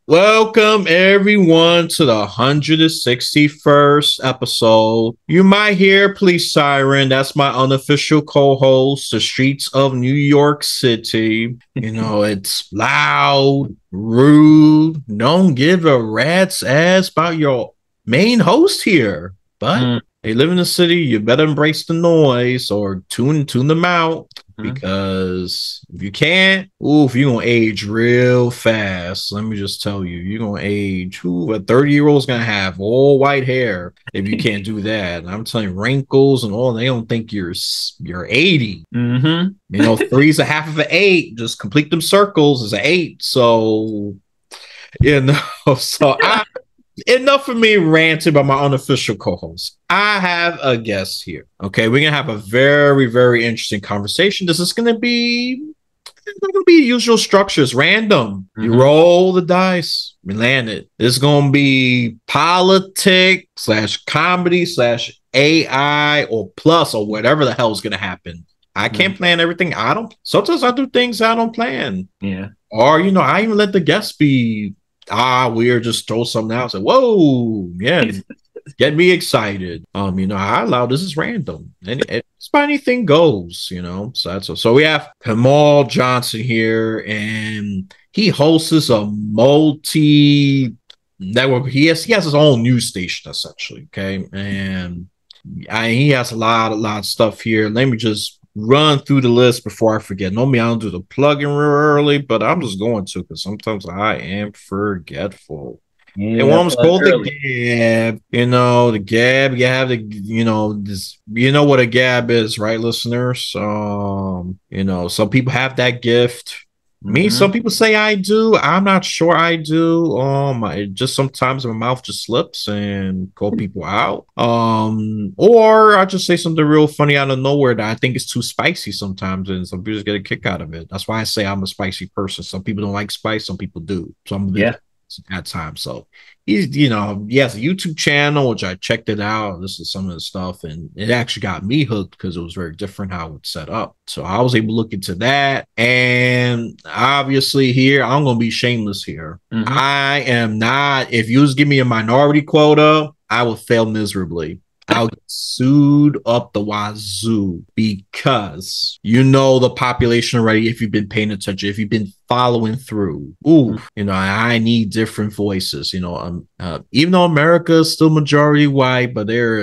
Welcome everyone to the 161st episode. You might hear police siren. That's my unofficial co-host, the streets of New York City. It's loud, rude. Don't give a rat's ass about your main host here. But they live in the city. You better embrace the noise or tune them out. Because if you can't, if you're gonna age real fast, let me just tell you, you're gonna age. A 30-year-old's gonna have all white hair if you can't do that. And I'm telling you, wrinkles and all, they don't think you're 80. Three's a half of an eight. Just complete them circles is an eight. So so enough of me ranting about my unofficial co-host. I have a guest here. Okay, we're gonna have a very, very interesting conversation. This is gonna be not gonna be usual structures, random. You roll the dice, we land it. It's gonna be politics / comedy / AI or plus or whatever the hell is gonna happen. I can't plan everything. Sometimes I do things I don't plan. Yeah. Or I even let the guests be weird, just throw something out. Say, whoa, yeah, get me excited. I allow this is random. And it's by anything goes, So we have Kamal Johnson here, and he hosts a multi network. He has his own news station, essentially. Okay. And he has a lot of stuff here. Let me just run through the list before I forget. Normally, I don't do the plug-in real early, but I'm just going to because sometimes I am forgetful. Yeah, and one was called the Gab. The Gab. You have this. You know what a Gab is, right, listeners? Some people have that gift. Me, some people say I do. I'm not sure I do. Just sometimes my mouth just slips and call people out. Or I just say something real funny out of nowhere that I think is too spicy sometimes, and some people just get a kick out of it. That's why I say I'm a spicy person. Some people don't like spice, some people do. So I'm a bit at times. So he has a YouTube channel, which I checked it out. This is some of the stuff, and it actually got me hooked because it was very different how it's set up. So I was able to look into that. And obviously here, I'm going to be shameless here. I am not, if you just give me a minority quota, I will fail miserably. I'll get sued up the wazoo because the population already, if you've been paying attention, if you've been following through. I need different voices. Even though America is still majority white, but there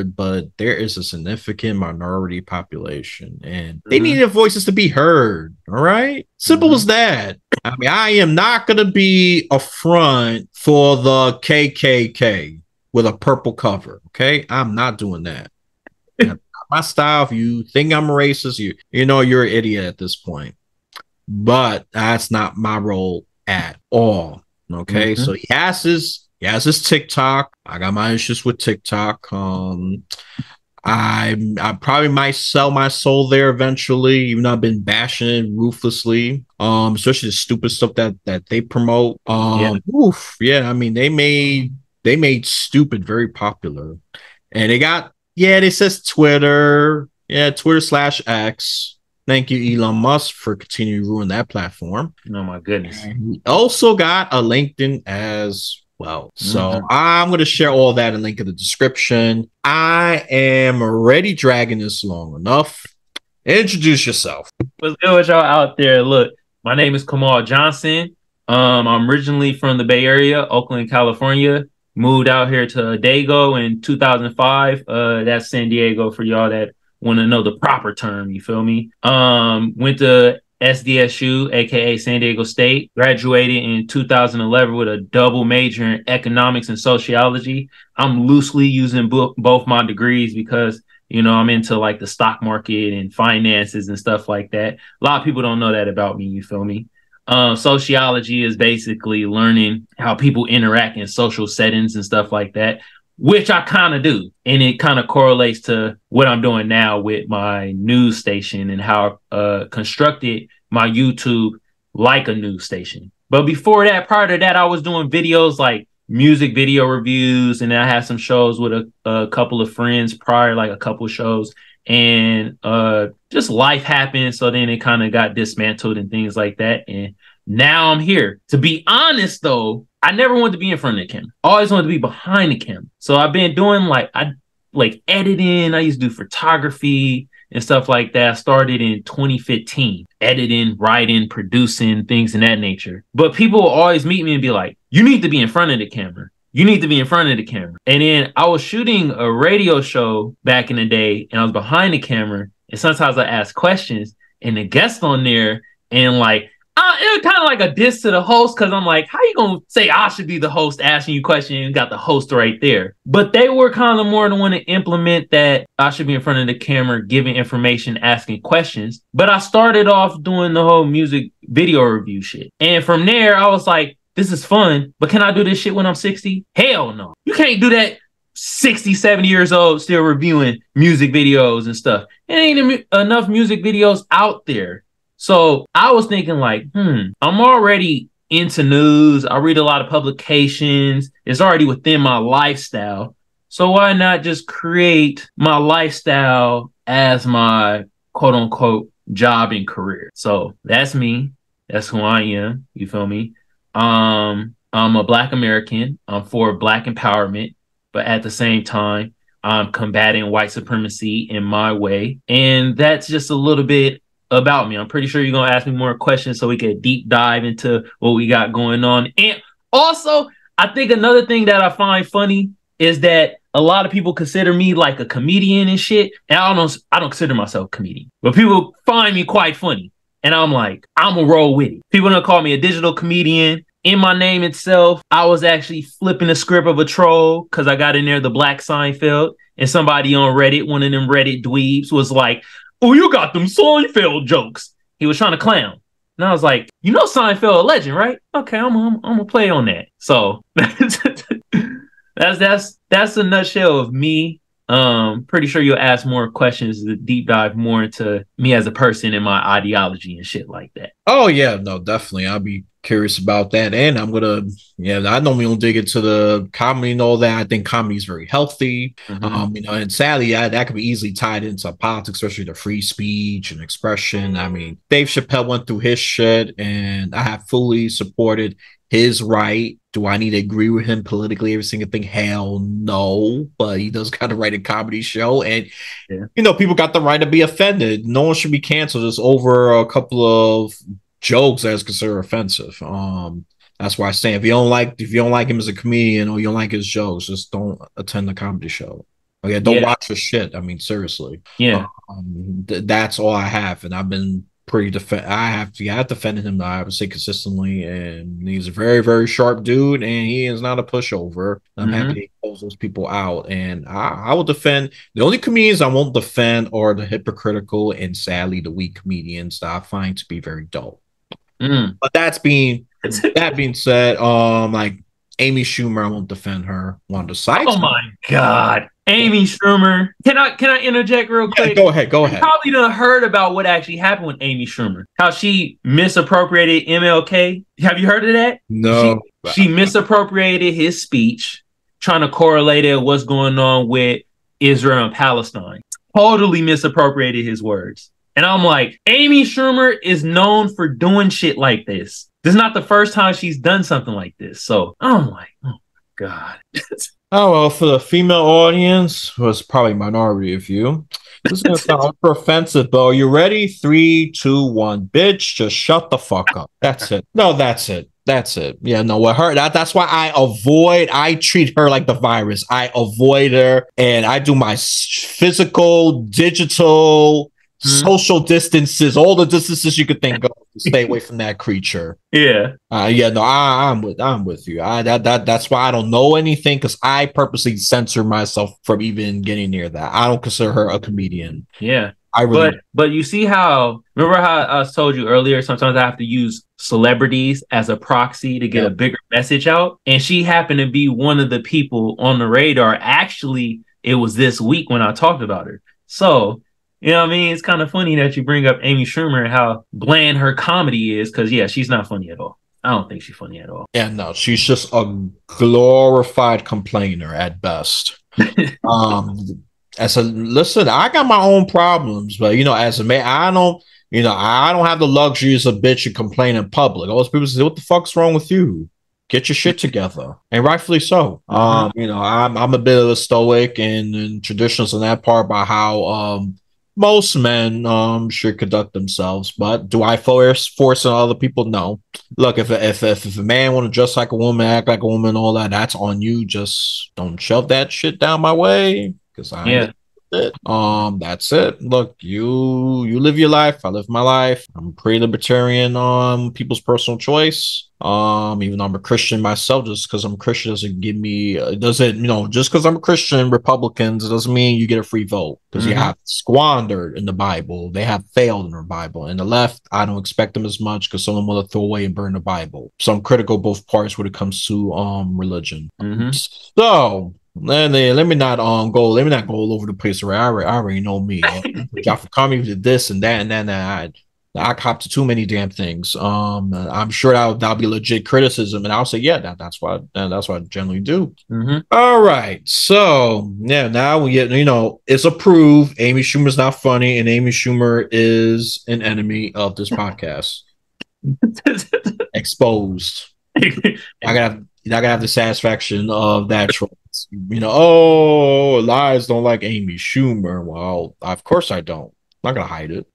is a significant minority population, and they need their voices to be heard. All right, simple as that. I mean, I am not going to be a front for the KKK with a purple cover. Okay, I'm not doing that. My style. If you think I'm a racist, you're an idiot at this point. But that's not my role at all. Okay, so he has his TikTok. I got my issues with TikTok. I probably might sell my soul there eventually, even though I've been bashing it ruthlessly. Especially the stupid stuff that they promote. I mean, they made stupid very popular, and they says Twitter, Twitter/X. Thank you, Elon Musk, for continuing to ruin that platform. Oh my goodness! And we also got a LinkedIn as well. So I'm going to share all that in link in the description. I am already dragging this long enough. Introduce yourself. What's good with y'all out there? Look, my name is Kamal Johnson. I'm originally from the Bay Area, Oakland, California. Moved out here to Dago in 2005. That's San Diego for y'all that want to know the proper term. You feel me? Went to SDSU, aka San Diego State. Graduated in 2011 with a double major in economics and sociology. I'm loosely using both my degrees because I'm into like the stock market and finances and stuff like that. A lot of people don't know that about me. You feel me? Sociology is basically learning how people interact in social settings and stuff like that, which I kind of do. And it kind of correlates to what I'm doing now with my news station and how I constructed my YouTube like a news station. But before that, prior to that, I was doing videos like music video reviews, and I had some shows with a couple of friends prior, like a couple of shows. And just life happened, so then it kind of got dismantled and things like that. And now I'm here. To be honest, though, I never wanted to be in front of the camera. I always wanted to be behind the camera. So I've been doing like editing. I used to do photography and stuff like that. I started in 2015, editing, writing, producing, things in that nature. But people will always meet me and be like, you need to be in front of the camera. You need to be in front of the camera. And then I was shooting a radio show back in the day, and I was behind the camera. And sometimes I ask questions, and the guest on there, and like, it was kind of like a diss to the host, because I'm like, how you gonna say I should be the host asking you questions and you got the host right there? But they were kind of more than want to implement that I should be in front of the camera, giving information, asking questions. But I started off doing the whole music video review shit. And from there, I was like, this is fun, but can I do this shit when I'm 60? Hell no. You can't do that 60, 70 years old, still reviewing music videos and stuff. It ain't enough music videos out there. So I was thinking like, I'm already into news. I read a lot of publications. It's already within my lifestyle. So why not just create my lifestyle as my quote unquote job and career? So that's me. That's who I am. You feel me? I'm a Black American. I'm for Black empowerment, but at the same time, I'm combating white supremacy in my way. And that's just a little bit about me. I'm pretty sure you're going to ask me more questions so we can deep dive into what we got going on. And also, I think another thing that I find funny is that a lot of people consider me like a comedian and shit. And I don't consider myself a comedian, but people find me quite funny. And I'm like, I'm a roll with it. People don't call me a digital comedian. In my name itself, I was actually flipping the script of a troll because I got in there the Black Seinfeld, and somebody on Reddit, one of them Reddit dweebs, was like, oh, you got them Seinfeld jokes. He was trying to clown. And I was like, you know Seinfeld a legend, right? Okay, I'm gonna play on that. So that's a nutshell of me. Pretty sure you'll ask more questions to deep dive more into me as a person and my ideology and shit like that. Oh yeah, no, definitely. I'll be curious about that. And I'm gonna, I normally don't dig into the comedy and all that. I think comedy is very healthy. And sadly, that could be easily tied into politics, especially the free speech and expression. I mean, Dave Chappelle went through his shit, and I have fully supported his right. Do I need to agree with him politically every single thing? Hell no. But he does kind of write a comedy show, and people got the right to be offended. No one should be canceled just over a couple of jokes that is considered offensive. That's why I say if you don't like him as a comedian or you don't like his jokes, just don't attend the comedy show. Okay, don't watch his shit. I mean, seriously. Yeah. That's all I have, and I've been pretty I have defended him, I would say, consistently, and he's a very, very sharp dude, and he is not a pushover. I'm happy he calls those people out, and I will defend. The only comedians I won't defend are the hypocritical and sadly the weak comedians that I find to be very dull. But that being said, like Amy Schumer, I won't defend her. One of the sides. Oh my God, Amy Schumer! Can I interject real quick? Go ahead. You probably done heard about what actually happened with Amy Schumer. How she misappropriated MLK. Have you heard of that? No. She misappropriated his speech, trying to correlate it with what's going on with Israel and Palestine. Totally misappropriated his words. And I'm like, Amy Schumer is known for doing shit like this. This is not the first time she's done something like this. So I'm like, oh my God. Oh, well, for the female audience, was probably a minority of you. This is going to sound super offensive, but are you ready? 3, 2, 1. Bitch, just shut the fuck up. That's it. No, that's it. That's it. Yeah, no, with her, that's why I treat her like the virus. I avoid her, and I do my physical, digital, social distances, all the distances you could think of to stay away from that creature. Yeah. I'm with you. That's why I don't know anything, because I purposely censor myself from even getting near that. I don't consider her a comedian. Yeah. But you see remember how I told you earlier, sometimes I have to use celebrities as a proxy to get a bigger message out. And she happened to be one of the people on the radar. Actually, it was this week when I talked about her. So, you know what I mean? It's kind of funny that you bring up Amy Schumer and how bland her comedy is, because, she's not funny at all. I don't think she's funny at all. Yeah, no, she's just a glorified complainer at best. Listen, I got my own problems, but, as a man, I don't have the luxury as a bitch to complain in public. All those people say, what the fuck's wrong with you? get your shit together, and rightfully so. Mm-hmm. I'm a bit of a stoic and traditionalist in that part about how most men should conduct themselves. But do I force on other people? No. Look, if a man want to dress like a woman, act like a woman, all that, that's on you. Just don't shove that shit down my way because I ain't Yeah. gonna do it. That's it. Look, you live your life, I live my life. I'm pretty libertarian on people's personal choice. Even though I'm a Christian myself, just because I'm a Christian doesn't give me it doesn't, just because I'm a Christian, Republicans, it doesn't mean you get a free vote. Because you Mm-hmm. have squandered in the Bible. They have failed in their Bible. And the left, I don't expect them as much because someone will throw away and burn the Bible. So I'm critical of both parts when it comes to religion. Mm-hmm. So let me not go all over the place. Where I already know me. Y'all for coming to this and that and then I cop to too many damn things. I'm sure that'll be legit criticism, and I'll say, yeah, that's what I generally do. Mm-hmm. All right, so yeah, now we get it's approved. Amy Schumer's not funny, and Amy Schumer is an enemy of this podcast. Exposed. I gotta have the satisfaction of that choice. Oh, lies don't like Amy Schumer. Well, of course I don't. I'm not gonna hide it.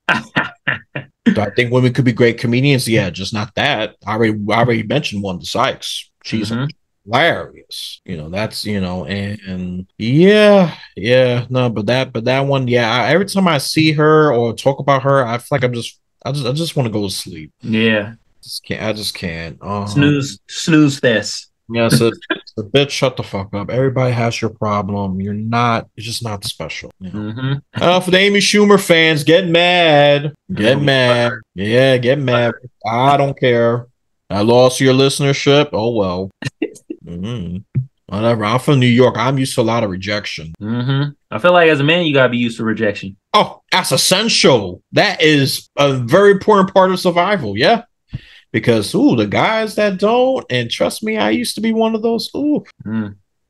Do I think women could be great comedians? Yeah, just not that. I already mentioned Wanda Sykes. She's hilarious. That's and yeah, no, but that one, yeah. Every time I see her or talk about her, I feel like I just want to go to sleep. Yeah. I just can't. Snooze fest. Yeah, so bitch, shut the fuck up. Everybody has your problem. You're just not special. Mm-hmm. For the Amy Schumer fans, get mad. Get mad. Yeah, get mad. I don't care. I lost your listenership. Oh well. Whatever. I'm from New York. I'm used to a lot of rejection. Mm-hmm. I feel like as a man, you gotta be used to rejection. Oh, that's essential. That is a very important part of survival. Yeah. Because the guys that don't, and trust me, I used to be one of those.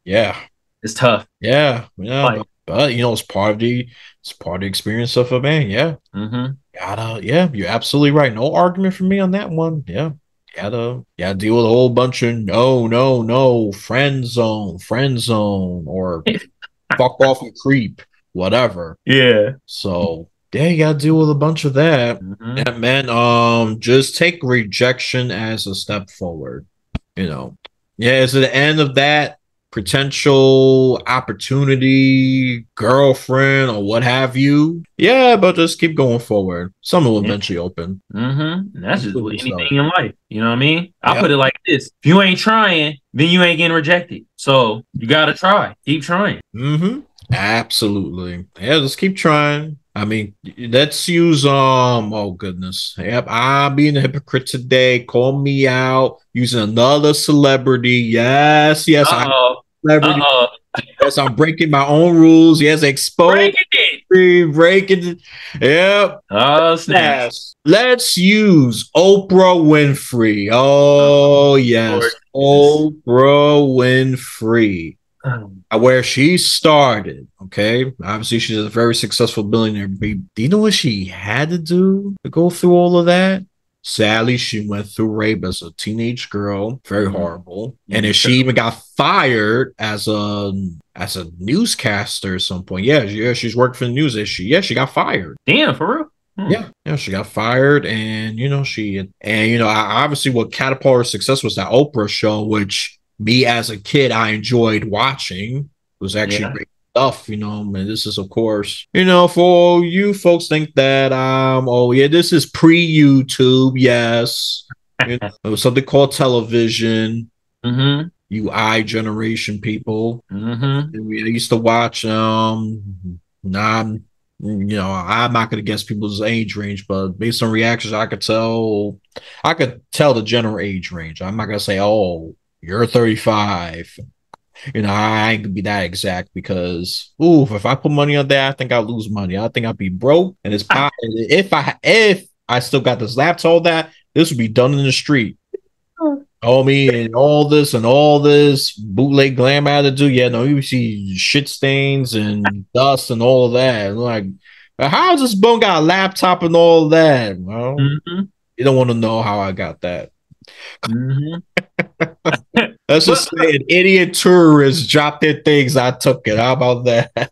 Yeah, it's tough. Yeah, but it's part of the experience of a man. Yeah, yeah, you're absolutely right. No argument from me on that one. Yeah, gotta deal with a whole bunch of no, friend zone, or fuck off and creep, whatever. Yeah. So. Yeah, you gotta deal with a bunch of that. Yeah, man. Just take rejection as a step forward. Yeah, it's the end of that potential opportunity, girlfriend, or what have you. Yeah, but just keep going forward. Something will eventually open. That's just with anything in life. You know what I mean? I put it like this: if you ain't trying, then you ain't getting rejected. So you gotta try. Keep trying. Absolutely. Yeah, just keep trying. I mean, let's use oh goodness. Yep, I'm being a hypocrite today. Call me out using another celebrity. Yes, celebrity. Yes, I'm breaking my own rules. Yes, breaking it. Yep. Oh, snap. Yes. Let's use Oprah Winfrey. Oh, yes. Oprah Winfrey. Where she started, okay? Obviously, she's a very successful billionaire. Do you know what she had to do to go through all of that? Sadly, she went through rape as a teenage girl. Very horrible. And then she even got fired as a newscaster at some point. Yeah, she's worked for the news. She got fired. Damn, for real? Yeah, she got fired, and obviously what catapulted her success was that Oprah show, which me as a kid I enjoyed watching. It was actually great stuff, and this is of course, for you folks think that this is pre-YouTube, yes. It was something called television. You generation people. I used to watch I'm not gonna guess people's age range, but based on reactions, I could tell the general age range. I'm not gonna say, oh, you're 35. I ain't gonna be that exact because if I put money on that, I think I'll lose money. I think I'll be broke. And if I still got this laptop, all that, this would be done in the street. Me and all this bootleg glam attitude. Yeah, no, you see shit stains and dust and all of that. Like, how's this bum got a laptop and all that? Well, you don't want to know how I got that. Mm-hmm. Let's But just say an idiot tourist dropped their things. I took it. How about that?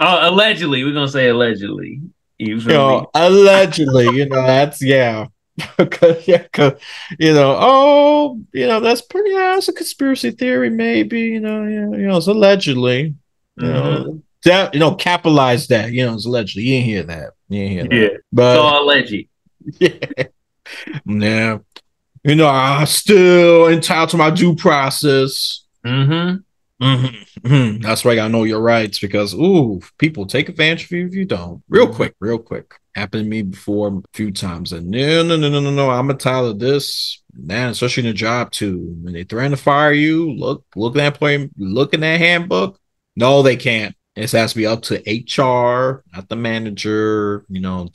allegedly, we're gonna say allegedly. You You feel me? know, allegedly, that's yeah. Yeah, 'cause, oh, that's pretty. Yeah, it's a conspiracy theory, maybe. Yeah, it's allegedly. Mm-hmm. That capitalize that. It's allegedly. You didn't hear that. You didn't hear Yeah. that. It's But all alleged. yeah, yeah. I'm still entitled to my due process. Mm-hmm. That's why I gotta know your rights because people take advantage of you if you don't. Real Mm-hmm. quick, real quick. Happened to me before a few times. And no, no, no, no, no, no. I'm entitled to this. Man, especially in a job too. When they threaten to fire you, look at that employee, look in that handbook. No, they can't. It has to be up to HR, not the manager.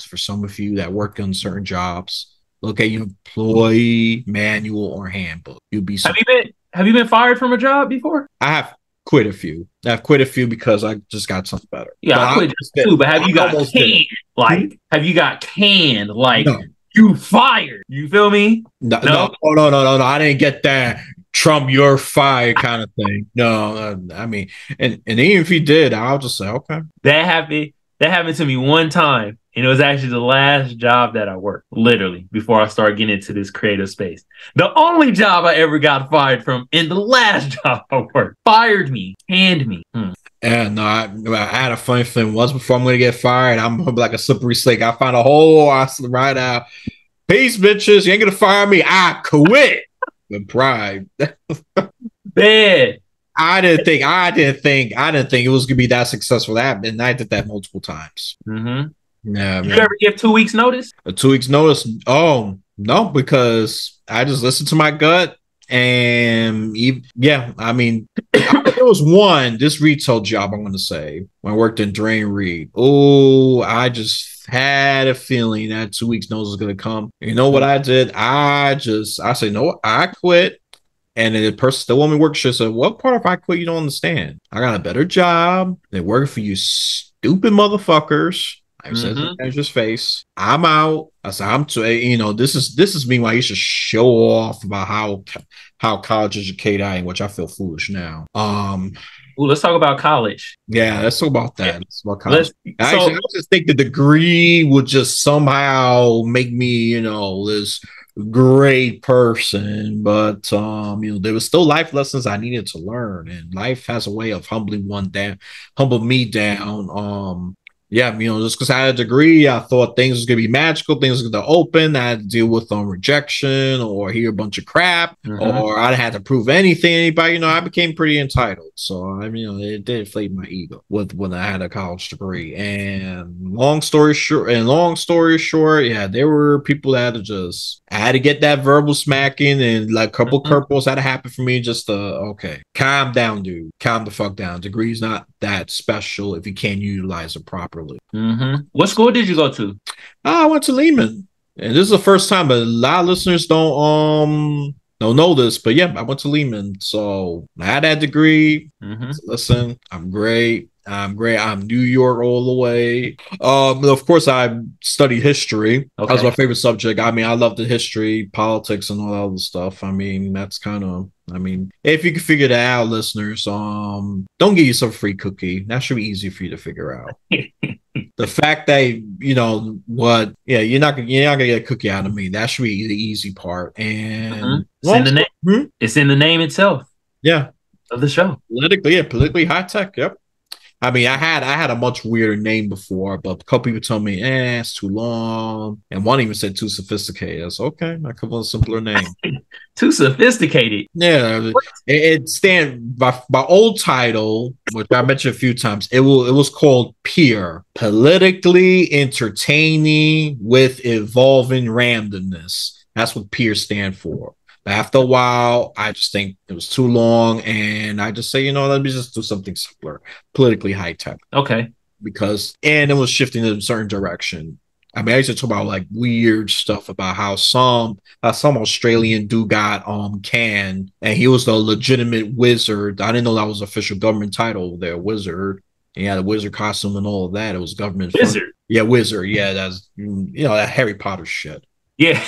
For some of you that work on certain jobs, look at your employee manual or handbook. You'll be Have surprised. you been fired from a job before? I have quit a few. I've quit a few because I just got something better. Yeah, But I I quit almost did. too, but have I you got almost did it. canned? Like, have you got canned? Like, No, you fired. You feel me? no, No? no, oh, no, no, no, no. I didn't get that Trump, you're fired kind of thing. No, I mean, and even if he did, I'll just say, okay. That happened to me one time, and it was actually the last job that I worked, literally, before I started getting into this creative space. The only job I ever got fired from, and the last job I worked, fired me, canned me. And I had a funny thing once before I'm going to get fired. I'm like a slippery snake. I find a hole. I slip right out. Peace, bitches. You ain't going to fire me. I quit with pride. Bad. I didn't think it was gonna be that successful. And I did that multiple times. Mm-hmm. Yeah, You man. ever give 2 weeks notice? A 2 weeks notice. Oh no, because I just listened to my gut, and yeah, I mean, there was this retail job I'm gonna say when I worked in Drain Reed. Oh, I just had a feeling that 2 weeks notice was gonna come. You know what I did? I said no, I quit. And then the woman works, she said, "What part of I quit you don't understand? I got a better job. They're working for you stupid motherfuckers." I said in the Mm-hmm. manager's face. I'm out. I said, I'm too, this is me when I used to show off about how college educated I am, which I feel foolish now. Ooh, let's talk about college. Yeah, let's talk about Yeah. that. Let's talk about college. Let's I so just think the degree would just somehow make me, this great person. But there was still life lessons I needed to learn, and life has a way of humble me down. Yeah, just because I had a degree, I thought things was gonna be magical, things was gonna open. I had to deal with rejection or hear a bunch of crap, Mhm. or I had to prove anything to anybody. I became pretty entitled. So I mean, it did inflate my ego with when I had a college degree. And long story short, yeah, there were people that I had to get that verbal smacking and like a couple Mhm. curveballs had to happen for me just to okay, calm down, dude. Calm the fuck down. Degree's not that special if you can't utilize it properly. Mhm. What school did you go to? I went to Lehman. And this is the first time, but a lot of listeners don't know this, but yeah, I went to Lehman. So I had that degree. Mhm. Listen, I'm great. I'm great. I'm New York all the way. Of course, I studied history. That was my Okay. favorite subject. I mean, I love the history, politics, and all that other stuff. I mean, that's kind of. I mean, if you can figure that out, listeners, don't give yourself a free cookie. That should be easy for you to figure out. The fact that yeah, you're not gonna get a cookie out of me. That should be the easy part. And Mhm. It's in the name. It's in the name itself yeah, of the show. politically high tech. Yep. I mean, I had a much weirder name before, but a couple people told me, it's too long, and one even said too sophisticated. I said, okay, I come up with a simpler name. Too sophisticated. Yeah, it stand by old title, which I mentioned a few times. It was called Peer, politically entertaining with evolving randomness. That's what Peer stand for. But after a while, I just think it was too long, and I just say, let me just do something simpler, politically high tech, Okay. and it was shifting in a certain direction. I mean, I used to talk about like weird stuff about how some Australian dude got canned, and he was the legitimate wizard. I didn't know that was official government title there, wizard. And he had a wizard costume and all of that. It was government funded. Wizard. Yeah, wizard. Yeah, that's that Harry Potter shit. Yeah.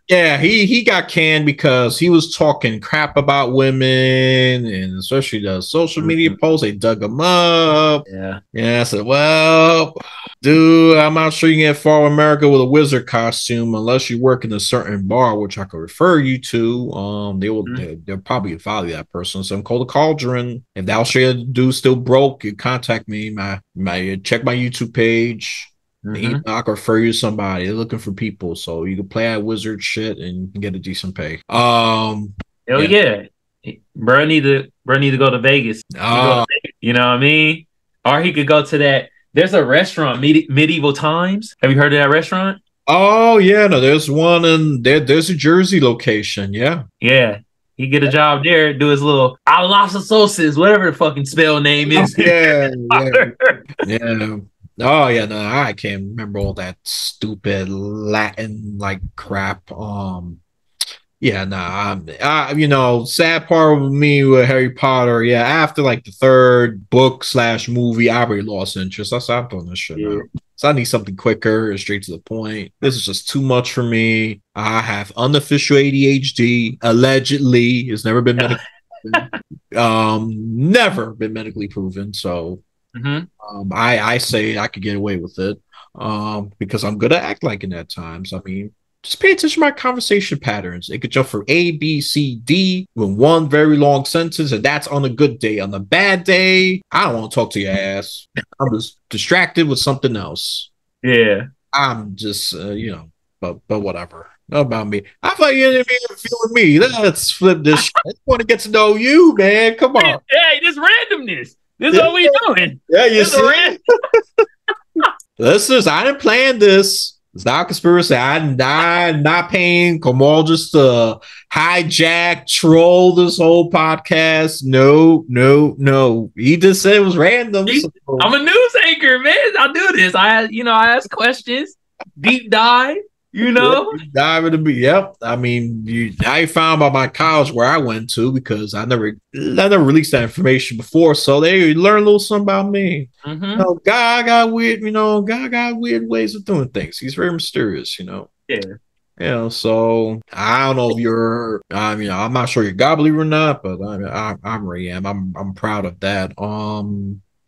Yeah, he got canned because he was talking crap about women, and especially the social media Mhm. posts. They dug him up. Yeah. Yeah, I said, well, dude, I'm not sure you can get far with America with a wizard costume unless you work in a certain bar, which I could refer you to. Mhm. They'll probably follow that person. So I'm called the Cauldron. If thou shall do still broke, you contact me. My check my YouTube page. Mhm. I can refer you to somebody. They're looking for people, so you can play that wizard shit and get a decent pay. Hell Yeah. yeah. Bro need to go to Vegas. He go to Uh, Vegas, you know what I mean? Or he could go to that. There's a restaurant, Medieval Times. Have you heard of that restaurant? oh yeah, no, there's one in there. There's a Jersey location. Yeah. Yeah. He get a job there, do his little a las sauces, whatever the fucking spell name Oh, is. yeah, yeah, yeah. Oh yeah, no, I can't remember all that stupid Latin like crap. Yeah, nah, sad part with me with Harry Potter. Yeah, after like the third book slash movie, I already lost interest. I stopped doing this shit now. Yeah. So I need something quicker and straight to the point. This is just too much for me. I have unofficial ADHD. Allegedly, it's never been medically proven. Never been medically proven. So Hmm. I say I could get away with it. Because I'm good at act like in at times. I mean, just pay attention to my conversation patterns. It could jump from A, B, C, D with one very long sentence, and that's on a good day. On a bad day, I don't want to talk to your ass. I'm just distracted with something else. Yeah. I'm just, but whatever. Not about me. I thought you didn't even feeling me. Let's flip this shit. I want to get to know you, man. Come on. Hey, this randomness. This is Yeah, what we doing. yeah, you This is see? random. Listeners, I didn't plan this. It's not a conspiracy. I'm not paying Kamal just to hijack, troll this whole podcast. No, no, no. He just said it was random. So. I'm a news anchor, man. I do this. I ask questions, deep dive. You Yeah, know. you dive into me. Yep. I mean, I found out my college where I went to because I never released that information before. So they learn a little something about me. Hmm. God got weird, God got weird ways of doing things. He's very mysterious. Yeah. So I don't know if you're, I'm not sure you're God believer or not, but I really am. I'm proud of that.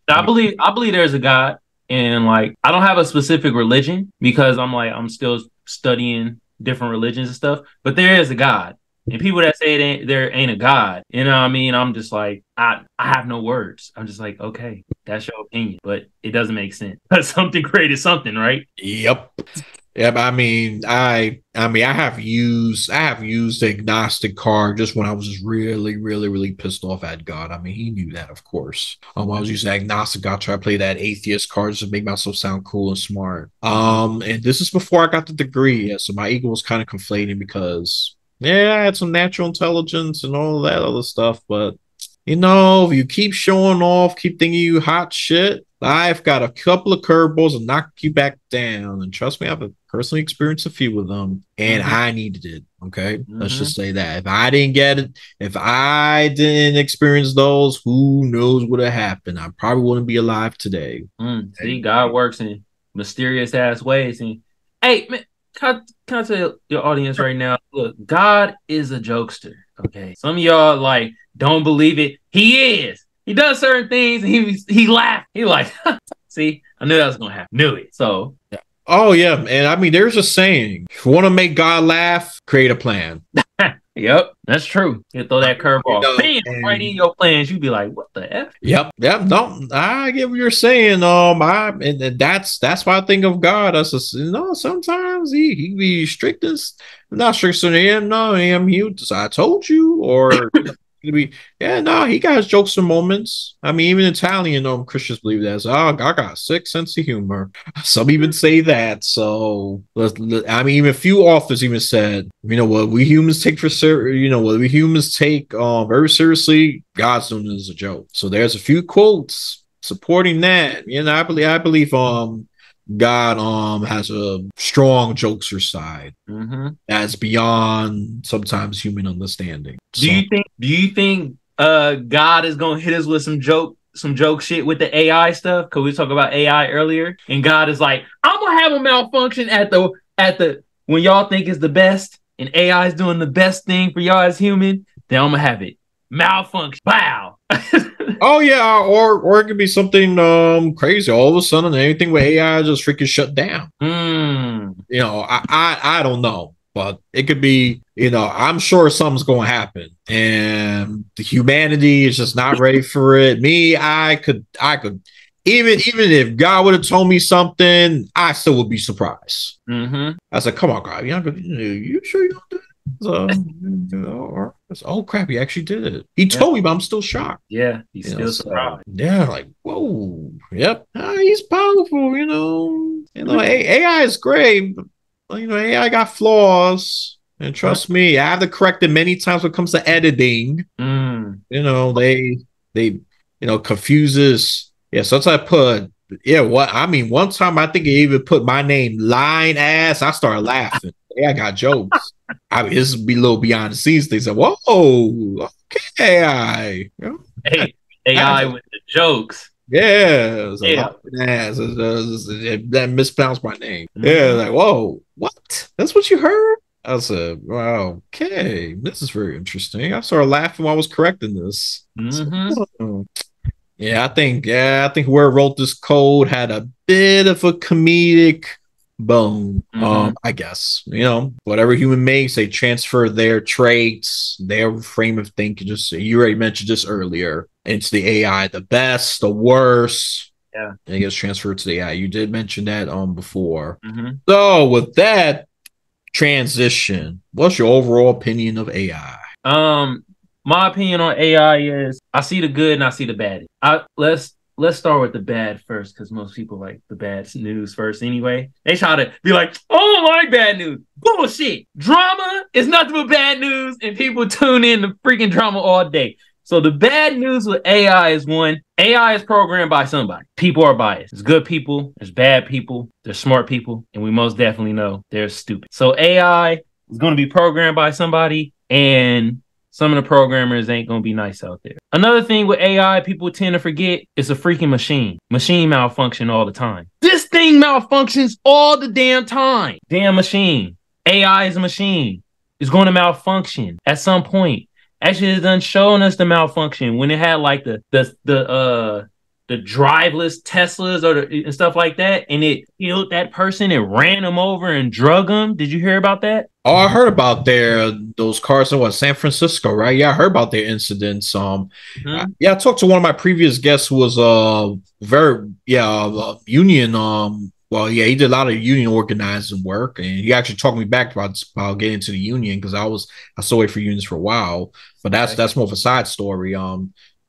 I believe there's a God, and like I don't have a specific religion because I'm still studying different religions and stuff. But there is a God, and people that say there ain't a God, you know what I mean? I'm just like I have no words. I'm just like, okay, that's your opinion, but it doesn't make sense. Something created something, right? Yep. Yeah, but I have used the agnostic card just when I was just really, really, really pissed off at God. I mean, he knew that, of course. I was using agnostic God, try to play that atheist card to make myself sound cool and smart. And this is before I got the degree, yeah, so my ego was kind of conflating because yeah, I had some natural intelligence and all of that other stuff, but if you keep showing off, keep thinking you hot shit, I've got a couple of curveballs and knock you back down. And trust me, I've personally experienced a few of them, and Mm-hmm. I needed it. Okay, let's Mm-hmm. just say that if I didn't get it, if I didn't experience those, who knows what would have happened? I probably wouldn't be alive today. See, God works in mysterious ass ways. And hey, man, can I tell your audience right now? Look, God is a jokester. Okay, some of y'all like don't believe it. He is. He does certain things, and he laughed. He like, see, I knew that was gonna happen. Knew it. So Oh yeah, and I mean, there's a saying: if you want to make God laugh, create a plan. yep, that's true. You throw that curveball, bam, right in And your plans. You be like, what the f? Yep. No, I get what you're saying. And that's why I think of God. I says, sometimes he be strictest, not strict to him. No, him. I told you, or be, yeah, no, he got his jokes and moments. I mean, even Italian Christians believe that. So, I got a sick sense of humor. Some even say that. So, I mean, even a few authors even said, what we humans take what we humans take very seriously, God's doing it as a joke. So there's a few quotes supporting that. I believe God has a strong jokester side that's beyond sometimes human understanding. Do So you think God is gonna hit us with some joke shit with the AI stuff? Cause we talked about AI earlier, and God is like, I'm gonna have a malfunction at the when y'all think is the best, and AI is doing the best thing for y'all as human, then I'm gonna have it malfunction. Wow. Oh yeah, or it could be something crazy. All of a sudden, anything with AI just freaking shut down. You know, I don't know, but it could be. You know, I'm sure something's going to happen, and the humanity is just not ready for it. Me, I could, even if God would have told me something, I still would be surprised. I said, "Come on, God, you sure you don't do it?" So, oh crap, he actually did it. He told me, but I'm still shocked. Yeah, he's still surprised. Yeah, like whoa, yep, he's powerful. AI is great, but AI got flaws. And trust me, I have to correct it many times when it comes to editing. They confuses. Yeah, sometimes I put one time I think it even put my name line ass. I started laughing. Yeah, I got jokes. I mean, this would be a little beyond the scenes things. Like, whoa, okay, AI. Hey, AI with the jokes. Yeah, it was a lot of ass. That mispronounced my name. Yeah, like, whoa, what? That's what you heard? I said, wow, okay, this is very interesting. I started laughing while I was correcting this. Yeah, I think whoever wrote this code had a bit of a comedic bone. I guess. Whatever human makes, they transfer their traits, their frame of thinking. Just you already mentioned this earlier. It's the AI, the best, the worst. Yeah. And it gets transferred to the AI. You did mention that before. So with that transition, what's your overall opinion of AI? My opinion on AI is I see the good and I see the bad. Let's start with the bad first, because most people like the bad news first anyway. They try to be like, oh, I like bad news. Bullshit. Drama is nothing but bad news, and people tune in to freaking drama all day. So the bad news with AI is one, AI is programmed by somebody. People are biased. There's good people, there's bad people, there's smart people, and we most definitely know there's stupid. So AI is going to be programmed by somebody, and some of the programmers ain't going to be nice out there. Another thing with AI, people tend to forget, it's a freaking machine. Machine malfunction all the time. This thing malfunctions all the damn time. Damn machine. AI is a machine. It's going to malfunction at some point. Actually, it's done showing us the malfunction when it had like the driveless Teslas and stuff like that, and it killed that person and ran them over and drug them. Did you hear about that? Oh, I heard about those cars in San Francisco, right? Yeah, I heard about their incidents. I talked to one of my previous guests who was union. Well, yeah, he did a lot of union organizing work, and he actually talked me back about getting into the union because I still wait for unions for a while, but that's more of a side story.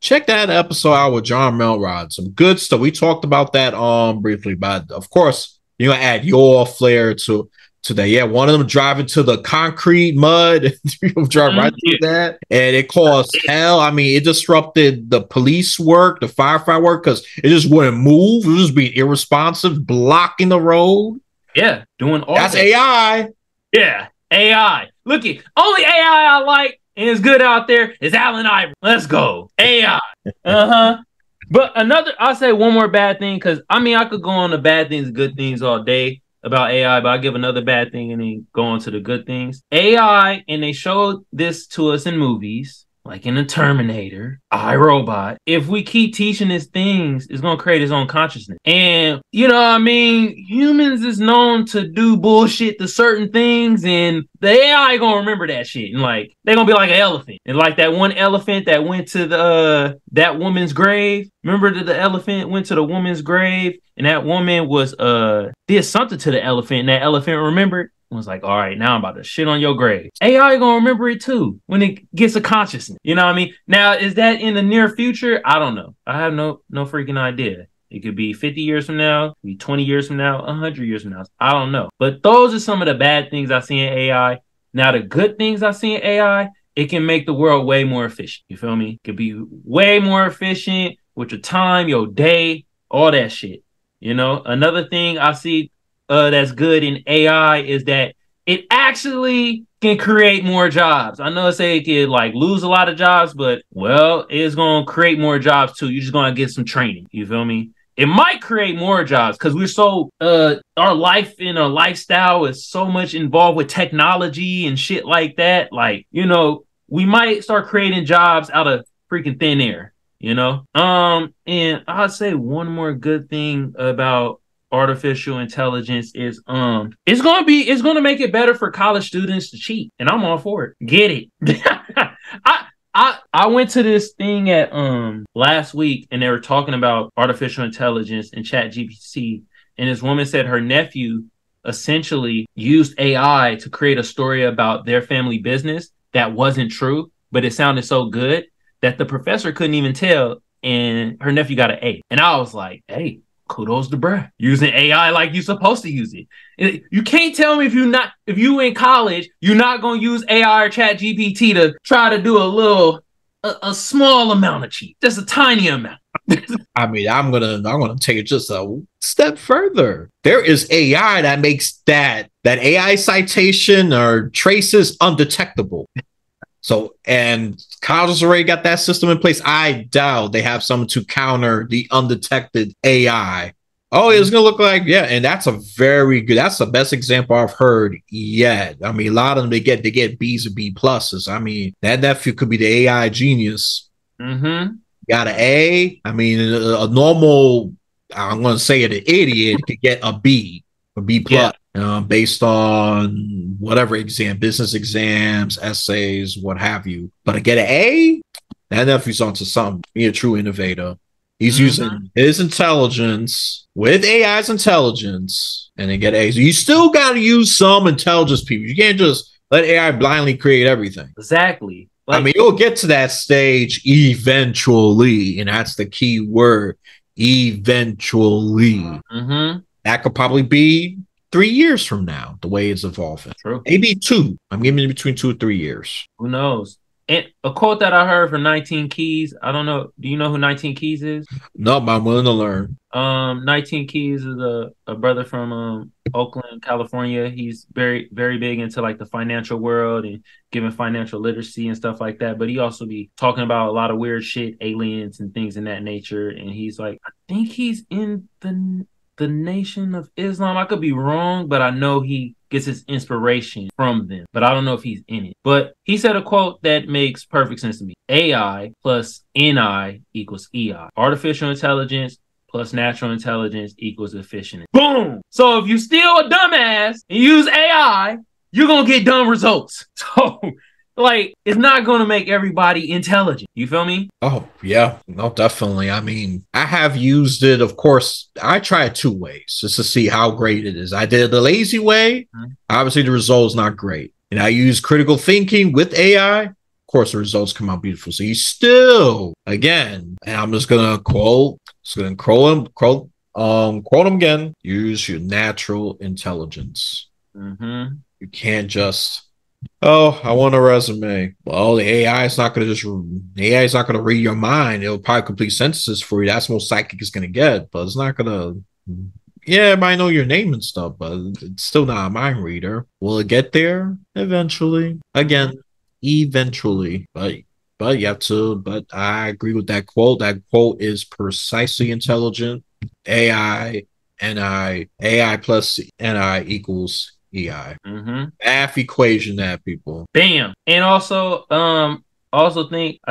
Check that episode out with John Melrod. Some good stuff. We talked about that briefly, but of course, you're gonna add your flair to that. Yeah, one of them driving to the concrete mud, drive right through that, and it caused hell. I mean, it disrupted the police work, the firefighter work, because it just wouldn't move. It was just being irresponsive, blocking the road. Yeah, doing all that's that. AI. Yeah, AI. Look at only AI I like and it's good out there is Allen Iverson. Let's go. AI. But I'll say one more bad thing, because I mean I could go on the bad things and good things all day about AI, but I'll give another bad thing and then go on to the good things. AI, and they showed this to us in movies, like in the Terminator, iRobot. If we keep teaching these things, it's going to create its own consciousness. And, you know what I mean? Humans is known to do bullshit to certain things, and the AI going to remember that shit. And like, they're going to be like an elephant. And like that one elephant that went to that woman's grave. Remember that the elephant went to the woman's grave, and that woman was did something to the elephant, and that elephant remembered. Was like, all right, now I'm about to shit on your grave. AI gonna remember it too when it gets a consciousness. You know what I mean? Now, is that in the near future? I don't know. I have no freaking idea. It could be 50 years from now, it could be 20 years from now, 100 years from now. I don't know. But those are some of the bad things I see in AI. Now, the good things I see in AI, it can make the world way more efficient. You feel me? It could be way more efficient with your time, your day, all that shit. You know, another thing I see that's good in AI is that it actually can create more jobs. I know it could like lose a lot of jobs, but well, it's gonna create more jobs too. You're just gonna get some training. You feel me? it might create more jobs because we're so our life and our lifestyle is so much involved with technology and shit like that. Like, we might start creating jobs out of freaking thin air, And I'd say one more good thing about artificial intelligence is it's gonna make it better for college students to cheat, and I'm all for it. Get it. I went to this thing at last week, and they were talking about artificial intelligence and chat GPT, and this woman said her nephew essentially used AI to create a story about their family business that wasn't true, but it sounded so good that the professor couldn't even tell, and her nephew got an A. And I was like, hey, kudos to bruh. Using AI like you're supposed to use it. You can't tell me if you in college, you're not gonna use AI or chat GPT to try to do a small amount of cheat. Just a tiny amount. I mean, I'm gonna take it just a step further. There is AI that makes that AI citation or traces undetectable. So, and colleges already got that system in place. I doubt they have something to counter the undetected AI. Oh, it's gonna look like, yeah, and that's that's the best example I've heard yet. I mean, a lot of them they get B's or B pluses. I mean, that nephew could be the AI genius. Mm-hmm. Got an A. I mean, a normal, I'm gonna say it, an idiot could get a B or B plus. Based on whatever exam, business exams, essays, what have you. But to get an A, that nephew's onto something. Be a true innovator. He's using his intelligence with AI's intelligence and then get A's. You still got to use some intelligence, people. You can't just let AI blindly create everything. Exactly. I mean, you'll get to that stage eventually, and that's the key word, eventually. That could probably be 3 years from now, the way it's evolving. True. Maybe 2. I'm giving it between 2 or 3 years. Who knows? And a quote that I heard from 19 Keys. I don't know. Do you know who 19 Keys is? No, but I'm willing to learn. 19 Keys is a brother from Oakland, California. He's very, very big into like the financial world and giving financial literacy and stuff like that. But he also be talking about a lot of weird shit, aliens and things in that nature. And he's like, I think he's in the Nation of Islam. I could be wrong, but I know he gets his inspiration from them. But I don't know if he's in it. But he said a quote that makes perfect sense to me. AI plus NI equals EI. Artificial intelligence plus natural intelligence equals efficient. Boom! So if you still a dumbass and use AI, you're going to get dumb results. So like, it's not going to make everybody intelligent. You feel me? Oh, yeah. No, definitely. I mean, I have used it. Of course, I tried 2 ways just to see how great it is. I did the lazy way. Obviously, the result's not great. And I use critical thinking with AI. Of course, the results come out beautiful. So you still, again, and I'm just going to quote him again. Use your natural intelligence. You can't just, oh, I want a resume. Well, the AI is not going to read your mind. It'll probably complete sentences for you. That's the most psychic it's going to get, but it's not going to, yeah, it might know your name and stuff, but it's still not a mind reader. Will it get there? Eventually. Again, eventually. But you have to, but I agree with that quote. That quote is precisely intelligent. AI plus NI equals EI. Math equation that, people. Bam. And also, I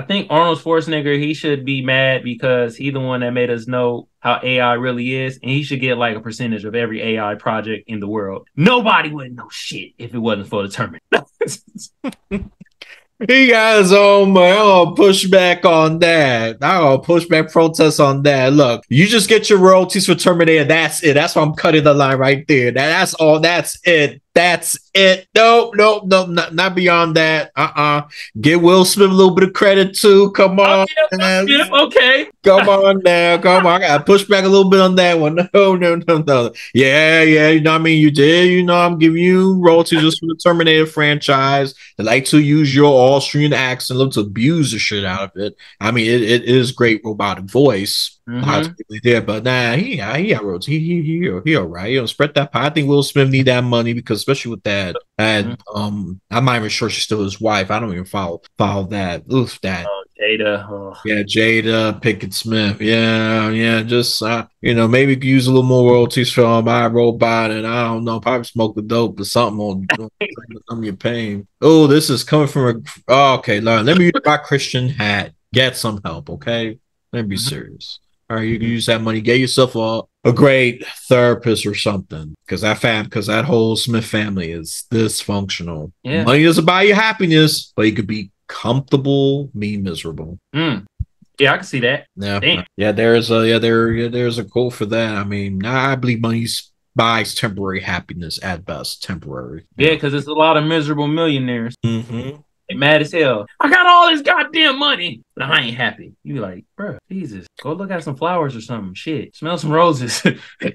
think Arnold Schwarzenegger, he should be mad because he's the one that made us know how AI really is, and he should get like a percentage of every AI project in the world. Nobody would know shit if it wasn't for the Terminator. He got his own, I'll push back on that. I'll push back protests on that. Look, you just get your royalties for Terminator. That's it. That's why I'm cutting the line right there. That's all. That's it. That's it. No, not beyond that. Give Will Smith a little bit of credit too. Come on. Okay. Come on now. Come on. I gotta push back a little bit on that one. No. Yeah. You know what I mean? You did. You know, I'm giving you royalties just for the Terminator franchise. They like to use your Austrian accent, love to abuse the shit out of it. I mean, it is great robotic voice. There, but nah, he got roads. He all right. You know, spread that pie. I think Will Smith need that money because especially with that, and I'm not even sure she's still his wife. I don't even follow that. Oof, that. Jada. Oh. Yeah, Jada Pickett Smith. Yeah, yeah. Just maybe could use a little more royalties from my robot, and I don't know, probably smoke the dope or something on your pain. Oh, this is coming from a. Oh, okay, let me use my Christian hat. Get some help, okay? Let me be Mhm. serious. All right, you can use that money. Get yourself a great therapist or something, because that whole Smith family is dysfunctional. Yeah. Money doesn't buy you happiness, but you could be comfortable, be miserable. Mm. Yeah, I can see that. Yeah, Damn. yeah. There's a quote for that. I mean, I believe money buys temporary happiness at best, temporary. Yeah, Yeah. because it's a lot of miserable millionaires. Mm-hmm. They mad as hell. I got all this goddamn money, but I ain't happy. You be like, bro, Jesus, go look at some flowers or something. Shit, smell some roses. I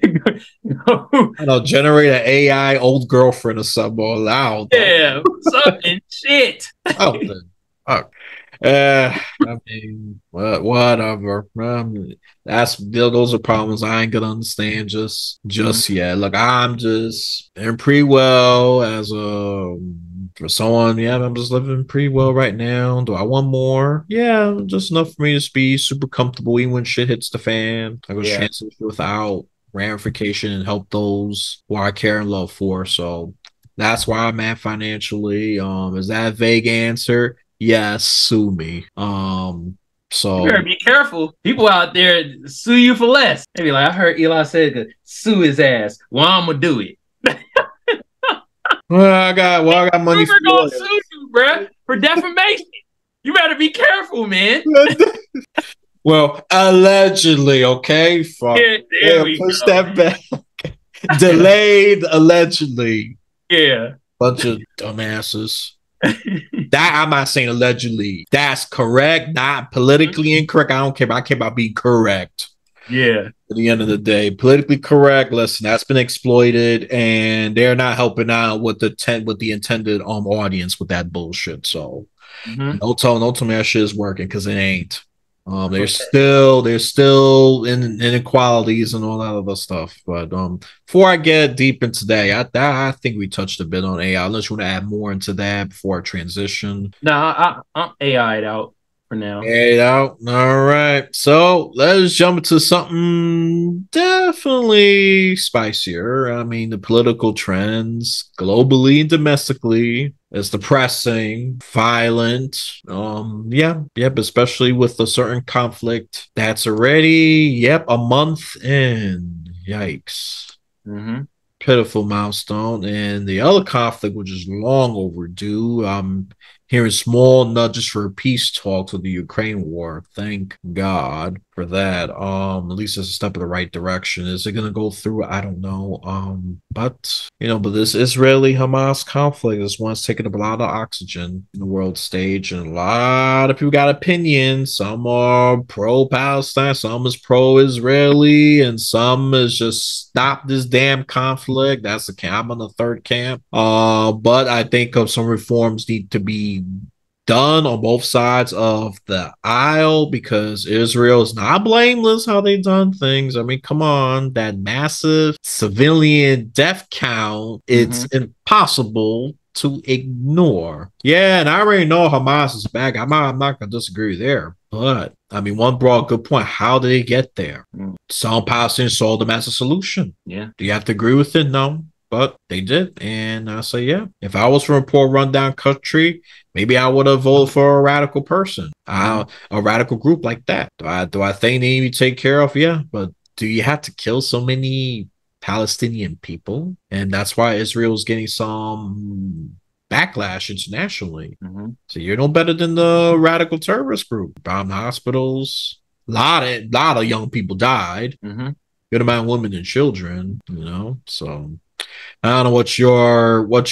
know, generate an AI old girlfriend or something. Or I don't know. Yeah, something shit. Something. Fuck. I mean, whatever. Those are problems I ain't gonna understand Mhm. just yet. Look, I'm just doing pretty well as a for someone. Yeah, I'm just living pretty well right now. Do I want more? Yeah, just enough for me to just be super comfortable even when shit hits the fan. I go Yeah. chances without ramification and help those who I care and love for. So that's where I'm at financially. Is that a vague answer? Yes, sue me. You So better be careful. People out there sue you for less. They be like, I heard Eli said, sue his ass. Well, I'm gonna do it. I got money for Rumor gonna sue lawyers. you, bruh, for defamation. You better be careful, man. Well, allegedly, okay. Fuck. Yeah, there Yeah, we push go. that back. Delayed, allegedly. Yeah. Bunch of dumbasses. That I'm not saying allegedly. That's correct, not politically incorrect. I don't care. I care about being correct. Yeah. At the end of the day, politically correct. Listen, that's been exploited, and they're not helping out with the intended audience with that bullshit. So Mm-hmm. no tell me that shit is working because it ain't. That's okay. There's still inequalities and all that other stuff. But before I get deep into that, I think we touched a bit on AI. Unless you want to add more into that before I transition. Nah, I'm AI'd out for now. Eight out. All right. So let's jump into something definitely spicier. I mean, the political trends globally and domestically is depressing, violent. Yep, especially with a certain conflict that's already, yep, a month in. Yikes. Mm-hmm. Pitiful milestone. And the other conflict, which is long overdue, hearing small nudges for peace talks with the Ukraine war. Thank God for that. At least it's a step in the right direction. Is it gonna go through? I don't know. But this Israeli Hamas conflict is one's taking up a lot of oxygen in the world stage, and a lot of people got opinions. Some are pro Palestine, some is pro Israeli, and some is just stop this damn conflict. That's the camp. I'm on the third camp. But I think of some reforms need to be done on both sides of the aisle because Israel is not blameless how they done things. I mean, come on, that massive civilian death count, it's Mm-hmm. impossible to ignore. Yeah, and I already know Hamas is back. I'm not gonna disagree there. But I mean, one brought a good point. How did they get there? Mm. Some Palestinians saw them as a solution. Yeah. Do you have to agree with it? No. But they did. And I say, yeah, if I was from a poor rundown country, maybe I would have voted for a radical person, a radical group like that. Do I think they need to take care of? Yeah. But do you have to kill so many Palestinian people? And that's why Israel's getting some backlash internationally. Mm-hmm. So you're no better than the radical terrorist group. Bombed hospitals. Lot of young people died. Mm-hmm. Good amount of women and children, So I don't know what's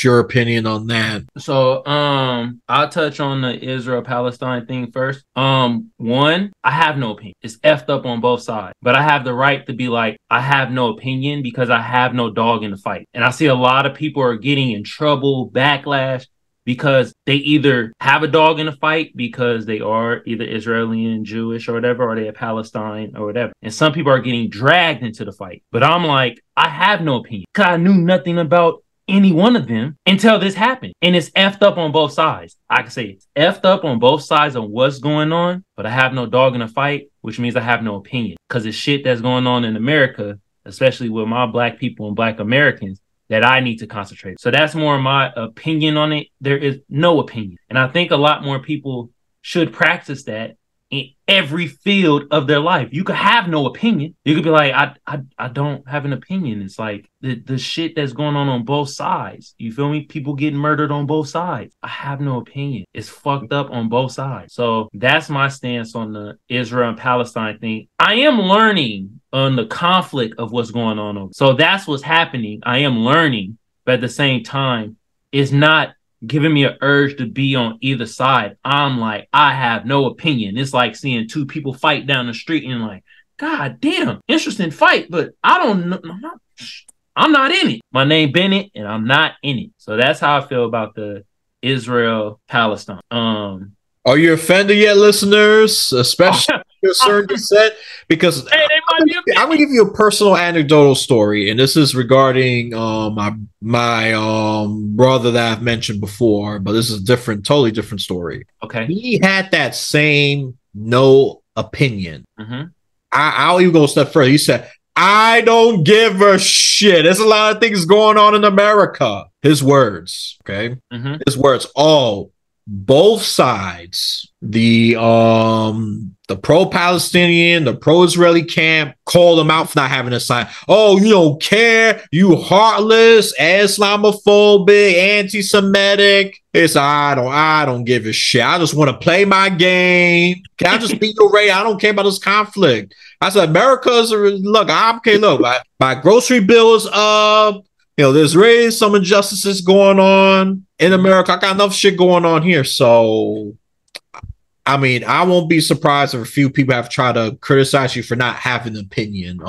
your opinion on that. So, I'll touch on the Israel-Palestine thing first. One, I have no opinion. It's effed up on both sides, but I have the right to be like, I have no opinion because I have no dog in the fight. And I see a lot of people are getting in trouble, backlash, because they either have a dog in the fight because they are either Israeli and Jewish or whatever, or they are Palestine or whatever. And some people are getting dragged into the fight. But I'm like, I have no opinion because I knew nothing about any one of them until this happened. And it's effed up on both sides. I can say it's effed up on both sides of what's going on, but I have no dog in the fight, which means I have no opinion. Because it's shit that's going on in America, especially with my black people and black Americans, that I need to concentrate. So that's more my opinion on it. There is no opinion. And I think a lot more people should practice that in every field of their life. You could have no opinion. You could be like, I don't have an opinion. It's like the shit that's going on both sides. You feel me? People getting murdered on both sides. I have no opinion. It's fucked up on both sides. So that's my stance on the Israel and Palestine thing. I am learning on the conflict of what's going on. So that's what's happening. I am learning, but at the same time, it's not giving me an urge to be on either side. I'm like, I have no opinion. It's like seeing two people fight down the street and like, God damn, interesting fight, but I don't know. I'm not in it. My name Bennett, and I'm not in it. So that's how I feel about the Israel Palestine. Are you offended yet, listeners? Especially your certain descent? Because hey, I'm gonna give you a personal anecdotal story, and this is regarding my brother that I've mentioned before, but this is a totally different story. Okay. He had that same no opinion. Mm-hmm. I'll even go a step further. He said, I don't give a shit. There's a lot of things going on in America. His words, okay? Mm-hmm. His words, both sides, the pro-Palestinian, the pro-Israeli camp, called him out for not having a sign. Oh, you don't care, you heartless, Islamophobic, anti-Semitic. It's I don't give a shit. I just want to play my game. Can I just beat your rate? I don't care about this conflict. I said, America's look, I'm okay. Look, my grocery bill is up. You know, there's really some injustices going on in America. I got enough shit going on here. So, I mean, I won't be surprised if a few people have tried to criticize you for not having an opinion.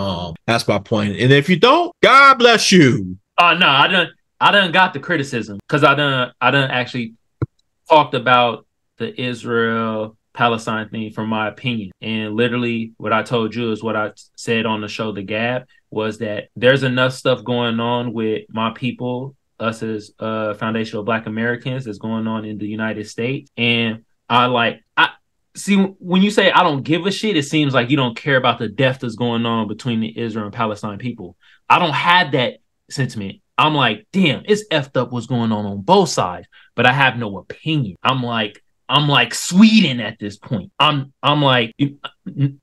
That's my point. And if you don't, God bless you. No, I done got the criticism because I done actually talked about the Israel Palestine thing from my opinion. And literally what I told you is what I said on the show, The Gab, was that there's enough stuff going on with my people, us as foundational Black Americans, that's going on in the United States. And I see when you say I don't give a shit, it seems like you don't care about the death that's going on between the Israel and Palestine people. I don't have that sentiment. I'm like, damn, it's effed up what's going on both sides, but I have no opinion. I'm like Sweden at this point. I'm like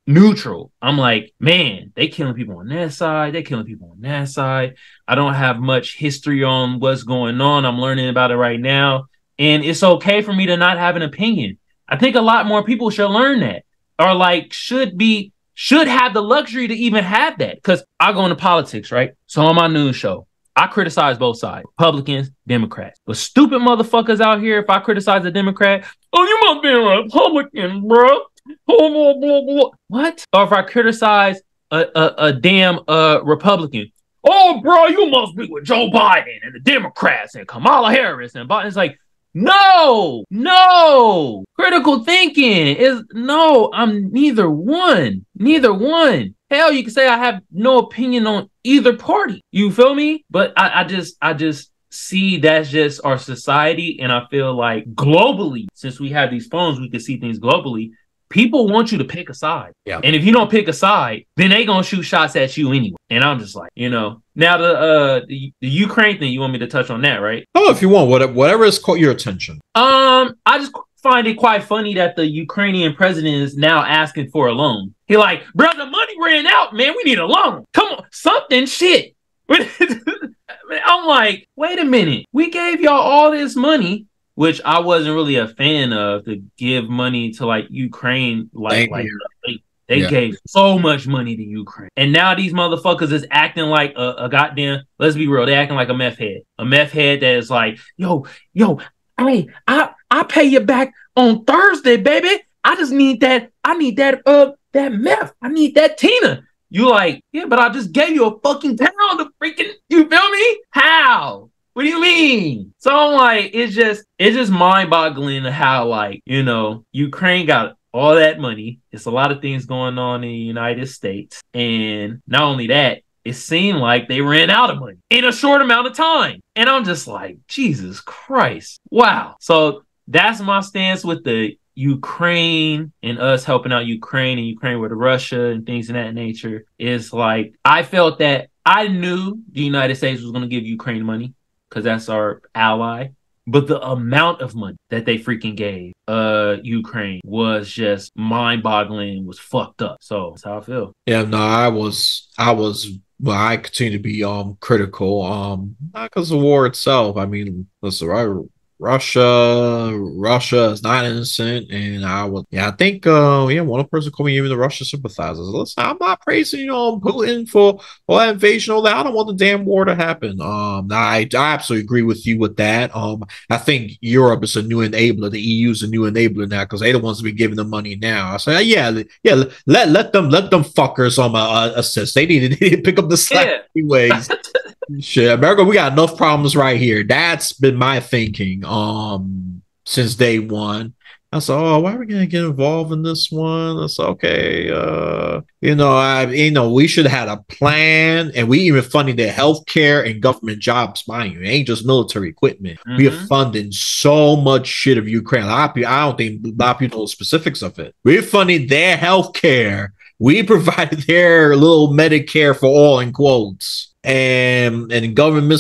neutral. I'm like, man, they killing people on that side. They killing people on that side. I don't have much history on what's going on. I'm learning about it right now. And it's okay for me to not have an opinion. I think a lot more people should learn that, or like should have the luxury to even have that. Because I go into politics, right? So on my news show, I criticize both sides, Republicans, Democrats. But stupid motherfuckers out here, if I criticize a Democrat, oh, you must be a Republican, bro. Blah, blah, blah. What? Or if I criticize a damn Republican, oh, bro, you must be with Joe Biden and the Democrats and Kamala Harris and Biden. It's like, no. Critical thinking is no, I'm neither one. Hell, you can say I have no opinion on either party. You feel me? But I just see that's just our society. And I feel like globally, since we have these phones, we can see things globally. People want you to pick a side. Yeah. And if you don't pick a side, then they gonna shoot shots at you anyway. And I'm just like, now the Ukraine thing, you want me to touch on that, right? Oh, if you want, whatever has caught your attention. I just find it quite funny that the Ukrainian president is now asking for a loan. He like, bro, the money ran out, man. We need a loan. Come on, something shit. I'm like, wait a minute. We gave y'all all this money, which I wasn't really a fan of, to give money to like Ukraine. They gave so much money to Ukraine. And now these motherfuckers is acting like a goddamn, let's be real, they acting like a meth head. A meth head that is like, yo, hey, I'll pay you back on Thursday, baby. I just need that. I need that meth. I need that Tina. You like, yeah, but I just gave you a fucking pound of freaking, you feel me? How? What do you mean? So I'm like, it's just mind-boggling how, like, Ukraine got all that money. It's a lot of things going on in the United States. And not only that, it seemed like they ran out of money in a short amount of time. And I'm just like, Jesus Christ. Wow. So that's my stance with the Ukraine and us helping out Ukraine and Ukraine with Russia and things of that nature. Is like, I felt that I knew the United States was going to give Ukraine money because that's our ally. But the amount of money that they freaking gave Ukraine was just mind-boggling, was fucked up. So that's how I feel. Yeah, no, I was well, I continue to be critical. Not because of the war itself. I mean, listen, right, Russia is not innocent, and I think one person called me even the Russia sympathizers. Listen, I'm not praising Putin for all that invasion, all that. I don't want the damn war to happen. I absolutely agree with you with that. I think Europe is a new enabler. The EU is a new enabler now because they're the ones that be giving the money now. I say, yeah, let them fuckers assist. They need to pick up the slack anyways. Shit, America, we got enough problems right here. That's been my thinking since day one. I said, oh, why are we gonna get involved in this one? I said, okay, we should have had a plan, and we even funding the healthcare and government jobs, mind you. It ain't just military equipment. Mm-hmm. We are funding so much shit of Ukraine. A lot of people, I don't think a lot of people know the specifics of it. We're funding their healthcare. We provided their little Medicare for all in quotes. And government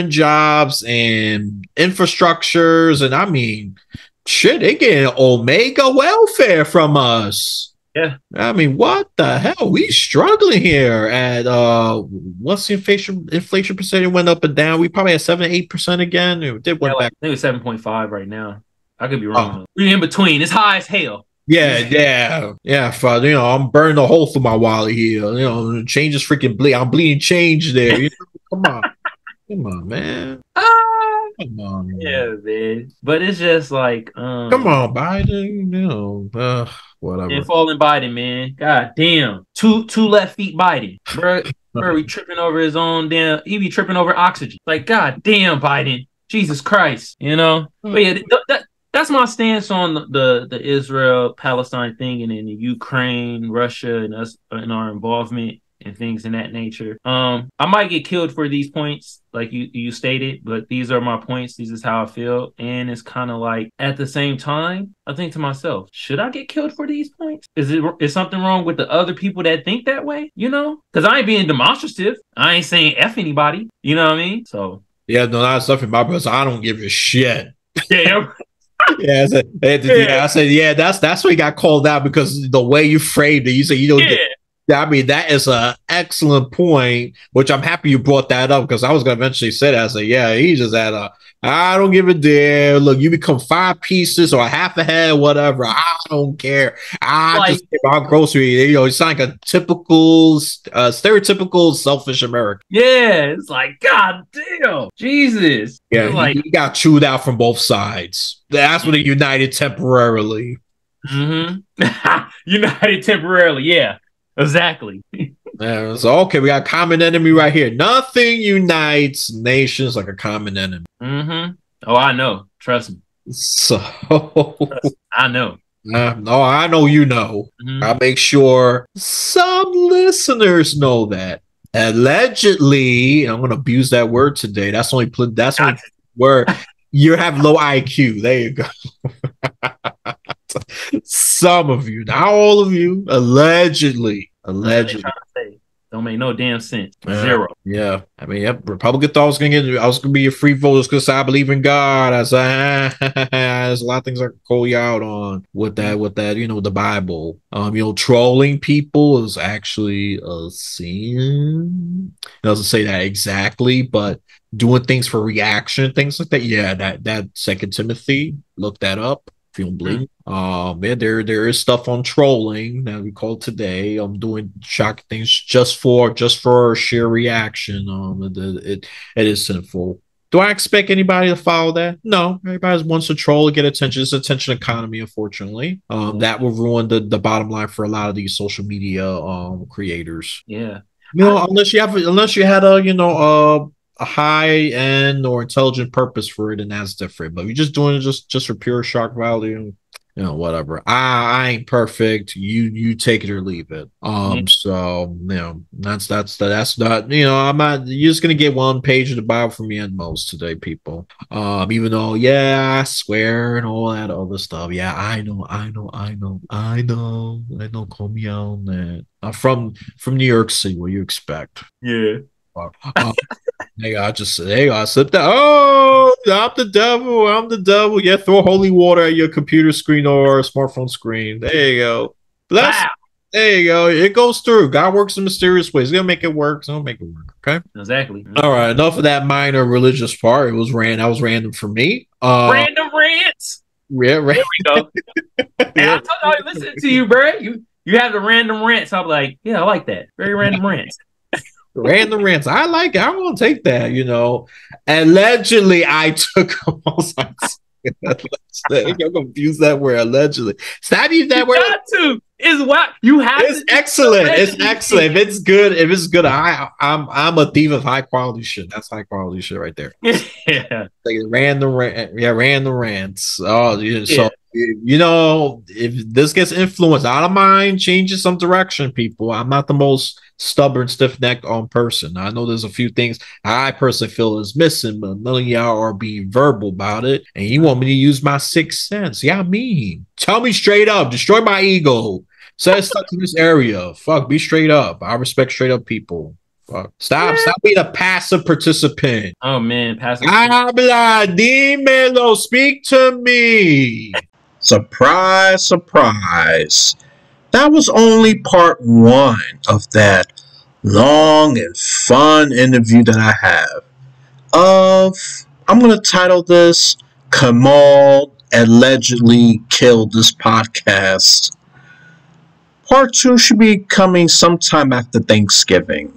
jobs and infrastructures, and I mean, shit, they getting Omega welfare from us. Yeah, I mean, what the hell? We struggling here at what's the inflation percentage went up and down? We probably had 7-8% again. It did went back. I think it's 7.5 right now. I could be wrong. We're in between. It's high as hell. Yeah. Father, I'm burning a hole through my wallet here. Change is freaking bleed. I'm bleeding change there. Come on, man. Come on, man. Yeah, man. But it's just like, come on, Biden. Whatever. And falling Biden, man. God damn. Two left feet Biden, bro. He tripping over his own damn. He be tripping over oxygen. Like, God damn, Biden. Jesus Christ. But yeah, that's my stance on the Israel Palestine thing, and in the Ukraine, Russia, and us and our involvement and things in that nature. I might get killed for these points, like you stated, but these are my points. This is how I feel, and it's kind of like at the same time, I think to myself, should I get killed for these points? Is something wrong with the other people that think that way? Because I ain't being demonstrative. I ain't saying F anybody. You know what I mean? So yeah, no, that's something, my brother. I don't give a shit. Yeah. I said, that's why he got called out, because the way you framed it, you said you don't get. I mean, that is an excellent point, which I'm happy you brought that up, because I was going to eventually say that. I said, yeah, he just had I don't give a damn. Look, you become 5 pieces or half a head, whatever. I don't care. Just get my grocery. It's like a typical, stereotypical selfish American. Yeah, it's like, God damn, Jesus. Yeah, he got chewed out from both sides. That's when they united temporarily. Mm-hmm. United temporarily, yeah. Exactly. Yeah, so okay, we got a common enemy right here. Nothing unites nations like a common enemy. Mm-hmm. Oh, I know. Trust me. So I know. No, I know you know. Mm-hmm. I make sure some listeners know that. Allegedly, I'm going to abuse that word today. That's only word. You have low IQ. There you go. Some of you, not all of you, allegedly. Don't make no damn sense. Zero. Yeah. I mean, Republican thought I was gonna be a free voter because I believe in God. I said, there's a lot of things I can call you out on with that, the Bible. Trolling people is actually a sin. It doesn't say that exactly, but doing things for reaction, things like that. Yeah, that 2 Timothy, look that up. Bleed. There is stuff on trolling that we call today. I'm doing shocking things just for sheer reaction. It is sinful. Do I expect anybody to follow that? No. Everybody wants to troll to get attention. It's attention economy, unfortunately. That will ruin the bottom line for a lot of these social media creators. Yeah. Unless you had a high end or intelligent purpose for it, and that's different. But you're just doing it just for pure shock value. you know, whatever. I ain't perfect. You take it or leave it. Yeah. So you know, that's not, you know, I'm not. You're just gonna get one page of the Bible from me at most today, people. Even though, yeah, I swear and all that other stuff. Yeah, I know. Call me out on that. I'm from New York City. What do you expect? Yeah. Uh, they got slip that. Oh, I'm the devil. I'm the devil. Yeah, throw holy water at your computer screen or smartphone screen. There you go. Bless. Wow. There you go. It goes through. God works in mysterious ways. He's gonna make it work. He's gonna make it work. Okay. Exactly. All right. Enough of that minor religious part. It was ran. That was random for me. Random rants. Yeah. There we go. And I Yeah. told you I listened to you, bro. You have the random rants. I'm like, yeah, I like that. Very random rants. Random rants. I like it. I want to take that. You know, allegedly, I took almost. You're confused that word allegedly. It's not even that You word. got to. It's what you have. It's excellent. It's excellent. If it's good, I'm a thief of high quality shit. That's high quality shit right there. Yeah. Like random random rants. Oh, yeah. So Yeah. you know, if this gets influenced, I don't mind changing some direction, people. I'm not the most stubborn, stiff-necked person. I know there's a few things I personally feel is missing, but none of y'all are being verbal about it. And you want me to use my sixth sense. Yeah, I mean, tell me straight up, destroy my ego. Say it's stuck in this area. Fuck, be straight up. I respect straight up people. Fuck. Stop being a passive participant. Oh man, passive. Habla, dímelo, speak to me. Surprise, surprise. That was only part one of that long and fun interview that I have. I'm going to title this Kamal Allegedly Killed This Podcast. Part two should be coming sometime after Thanksgiving.